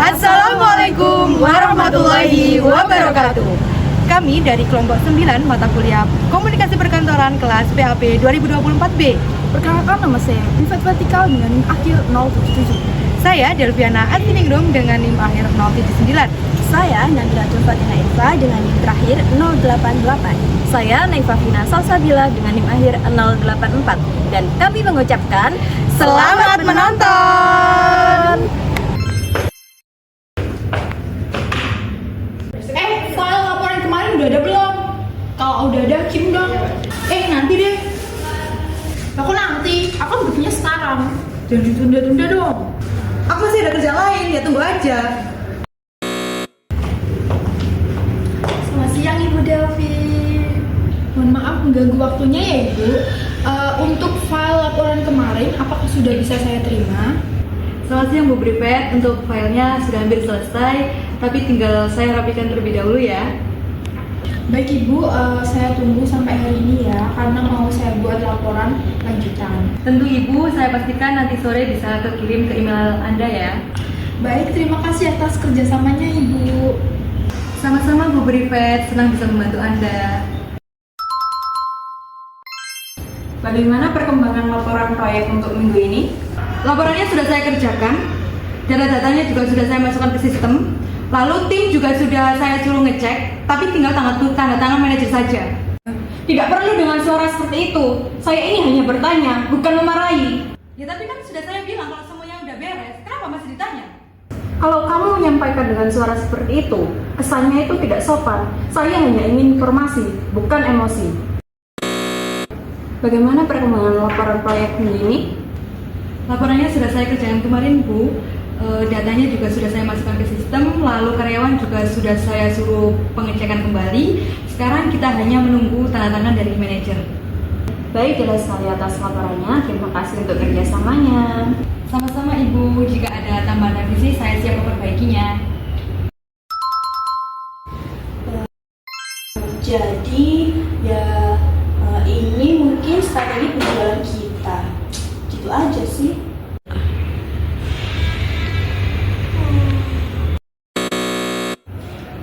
Assalamualaikum warahmatullahi wabarakatuh. Kami dari kelompok 9 mata kuliah Komunikasi Perkantoran kelas PAP 2024B. Perkenalkan, nama saya Rifat Vertikal dengan NIM akhir 077. Saya Delviana Atiningrum dengan NIM akhir 079. Saya Nabila Fatina Eva dengan NIM terakhir 088. Saya Naifa Fina Salsabila dengan NIM akhir 084. Dan kami mengucapkan Selamat menonton. File laporan kemarin udah ada belum? Kalau udah ada, kirim dong. Nanti deh. Aku nanti, aku butuhnya sekarang. Jangan ditunda-tunda dong. Aku masih ada kerja lain, ya tunggu aja. Selamat siang Ibu Delvi. Mohon maaf mengganggu waktunya ya Ibu. Untuk file laporan kemarin, apakah sudah bisa saya terima? Selamat siang Bu Bripet, untuk filenya sudah hampir selesai, tapi tinggal saya rapikan terlebih dahulu ya. Baik Ibu, saya tunggu sampai hari ini ya, karena mau saya buat laporan lanjutan. Tentu Ibu, saya pastikan nanti sore bisa terkirim ke email Anda ya. Baik, terima kasih atas kerjasamanya Ibu. Sama-sama Bu Bripet, senang bisa membantu Anda. Bagaimana perkembangan laporan proyek untuk minggu ini? Laporannya sudah saya kerjakan, data-datanya juga sudah saya masukkan ke sistem, lalu tim juga sudah saya suruh ngecek, tapi tinggal tanda tangan manajer saja. Tidak perlu dengan suara seperti itu. Saya ini hanya bertanya, bukan memarahi. Ya tapi kan sudah saya bilang kalau semuanya udah beres, kenapa masih ditanya? Kalau kamu menyampaikan dengan suara seperti itu, kesannya itu tidak sopan. Saya hanya ingin informasi, bukan emosi. Bagaimana perkembangan laporan proyek ini? Laporannya sudah saya kerjakan kemarin Bu, datanya juga sudah saya masukkan ke sistem, lalu karyawan juga sudah saya suruh pengecekan kembali. Sekarang kita hanya menunggu tanda tangan dari manajer. Baik, jelas sekali atas laporannya. Terima kasih untuk kerjasamanya. Sama-sama Ibu, jika ada tambahan revisi saya siap memperbaikinya. Jadi ya ini mungkin strategi penjualan kita, gitu aja sih.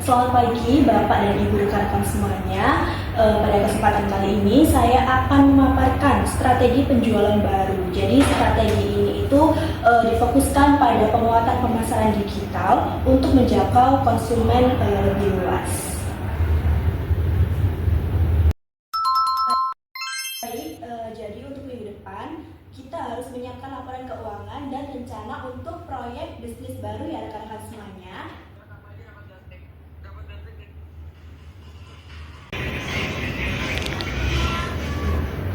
Selamat pagi Bapak dan Ibu rekan-rekan semuanya. Pada kesempatan kali ini saya akan memaparkan strategi penjualan baru. Jadi strategi ini itu difokuskan pada penguatan pemasaran digital untuk menjangkau konsumen lebih luas. Jadi untuk minggu depan kita harus menyiapkan laporan keuangan dan rencana untuk proyek bisnis baru ya rekan-rekan semuanya.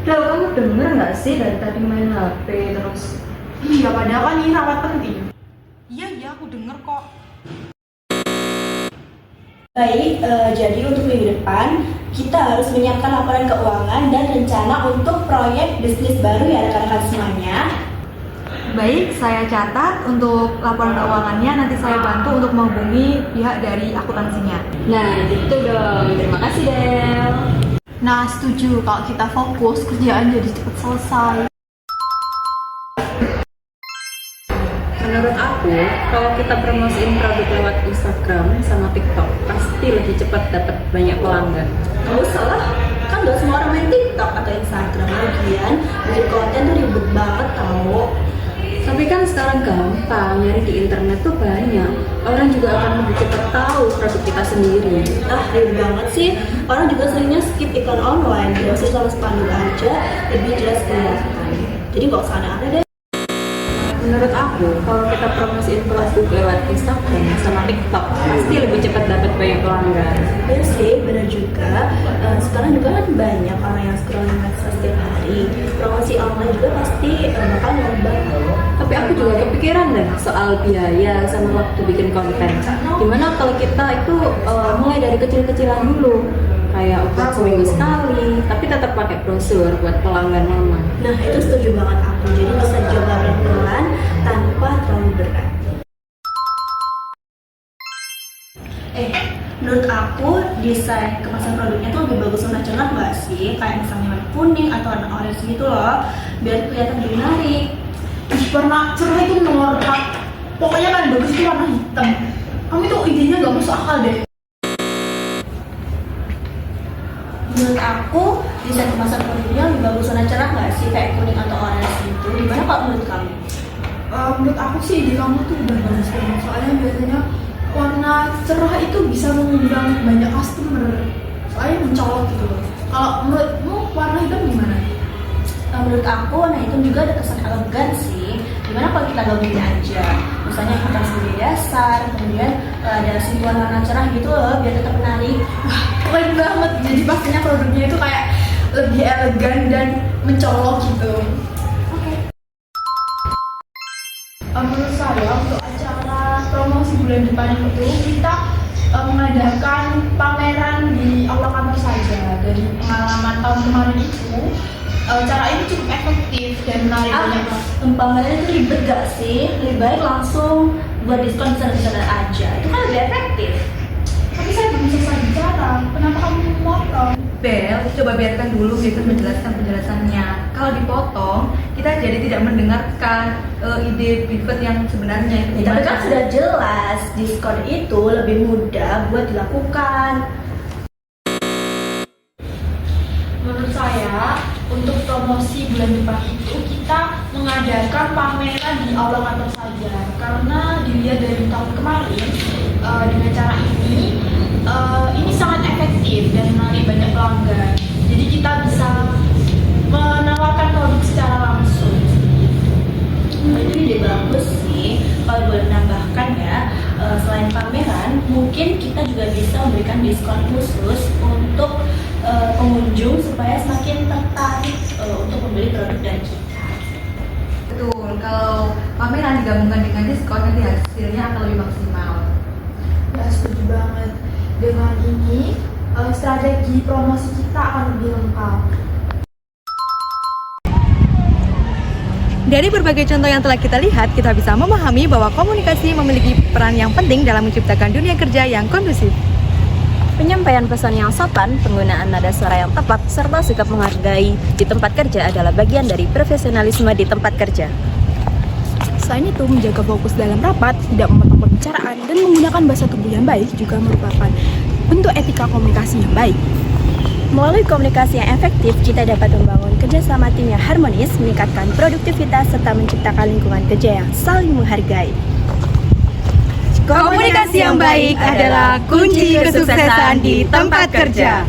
Del, kamu denger nggak sih dari tadi main HP terus? Iya, padahal kan ini rapat penting. Iya, aku denger kok. Baik, jadi untuk minggu depan kita harus menyiapkan laporan keuangan dan rencana untuk proyek bisnis baru ya rekan-rekan semuanya. Baik, saya catat untuk laporan keuangannya, nanti saya bantu untuk menghubungi pihak dari akuntansinya. Nah, gitu dong. Terima kasih, Del. Nah, setuju. Kalau kita fokus, kerjaan jadi cepat selesai. Menurut aku, kalau kita promosiin produk lewat Instagram sama TikTok, pasti lebih cepat dapat banyak pelanggan. Gak usah lah, kan gak semua orang main TikTok atau Instagram. Lagian bikin konten tuh ribet banget tau. Tapi kan sekarang gampang, nyari di internet tuh banyak. Orang juga akan lebih cepat tahu produk kita sendiri. Ribet banget sih. Orang juga seringnya skip iklan online. Gak usah sama spanduk aja, lebih jelas kelihatan. Jadi gak usah aneh-aneh deh. Menurut aku, kalau kita promosiin produk lewat Instagram sama TikTok, pasti lebih cepat dapat banyak pelanggan. Bener sih, bener juga. Sekarang juga kan banyak orang yang scrolling medsos setiap hari. Promosi online juga pasti bakal nambah. Tapi aku juga kepikiran deh soal biaya sama waktu bikin konten. Gimana kalau kita itu mulai dari kecil-kecilan dulu, kayak upload seminggu sekali, tapi tetap pakai brosur buat pelanggan lama. Nah itu setuju banget aku. Jadi bisa coba pelan-pelan tanpa terlalu berat. Menurut aku desain kemasan produknya tuh lebih bagus warna cerah nggak sih? Kayak misalnya warna kuning atau warna orange gitu loh, biar kelihatan lebih menarik. Warna cerah itu nomor 4. Pokoknya kan bagus itu warna hitam. masuk akal deh. Menurut aku, desain kemasan produknya lebih bagus warna cerah nggak sih, kayak kuning atau orange gitu. Gimana kalau menurut kamu? Menurut aku sih ide kamu tuh udah bagus banget. Soalnya biasanya warna cerah itu bisa mengundang banyak customer. Soalnya mencolok gitu loh. Kalau menurutmu warna hitam gimana? Menurut aku warna hitam juga ada kesan elegan sih. Gimana kalau kita gabungin aja? Misalnya hitam sebagai dasar, kemudian ada sentuhan warna cerah gitu loh, biar tetap menarik. Keren banget. Jadi pastinya produknya itu kayak lebih elegan dan mencolok gitu. Menurut saya untuk acara promosi bulan depan itu kita mengadakan pameran di aula kantor saja. Dari pengalaman tahun kemarin itu cara ini cukup efektif dan menarik banyak. Pameran itu ribet gak sih? Lebih baik langsung buat diskon besar-besaran aja. Itu kan lebih efektif. Tapi saya belum selesai bicara. Kenapa kamu memotong? Bel, coba biarkan dulu Griffin menjelaskan penjelasannya. Kalau dipotong, kita jadi tidak mendengarkan ide Griffin yang sebenarnya. Ya, tapi kan sudah jelas diskon itu lebih mudah buat dilakukan. Menurut saya, untuk promosi bulan depan itu kita mengadakan pameran di aula kantor saja. Karena dilihat dari tahun kemarin, dengan cara ini sangat efektif dan menarik banyak pelanggan. Jadi kita bisa menawarkan produk secara langsung. Itu ide bagus sih. Kalau boleh menambahkan ya, selain pameran, mungkin kita juga bisa memberikan diskon khusus untuk pengunjung supaya semakin tertarik untuk membeli produk dari kita. Betul, kalau pameran digabungkan dengan diskon nanti hasilnya akan lebih maksimal. Ya, setuju banget. Dengan ini, strategi promosi kita akan lebih lengkap. Dari berbagai contoh yang telah kita lihat, kita bisa memahami bahwa komunikasi memiliki peran yang penting dalam menciptakan dunia kerja yang kondusif. Penyampaian pesan yang sopan, penggunaan nada suara yang tepat, serta sikap menghargai di tempat kerja adalah bagian dari profesionalisme di tempat kerja. Selain itu, menjaga fokus dalam rapat, tidak memotong pembicaraan, dan menggunakan bahasa tubuh yang baik juga merupakan bentuk etika komunikasi yang baik. Melalui komunikasi yang efektif, kita dapat membangun kerjasama tim yang harmonis, meningkatkan produktivitas, serta menciptakan lingkungan kerja yang saling menghargai. Komunikasi yang baik adalah kunci kesuksesan di tempat kerja.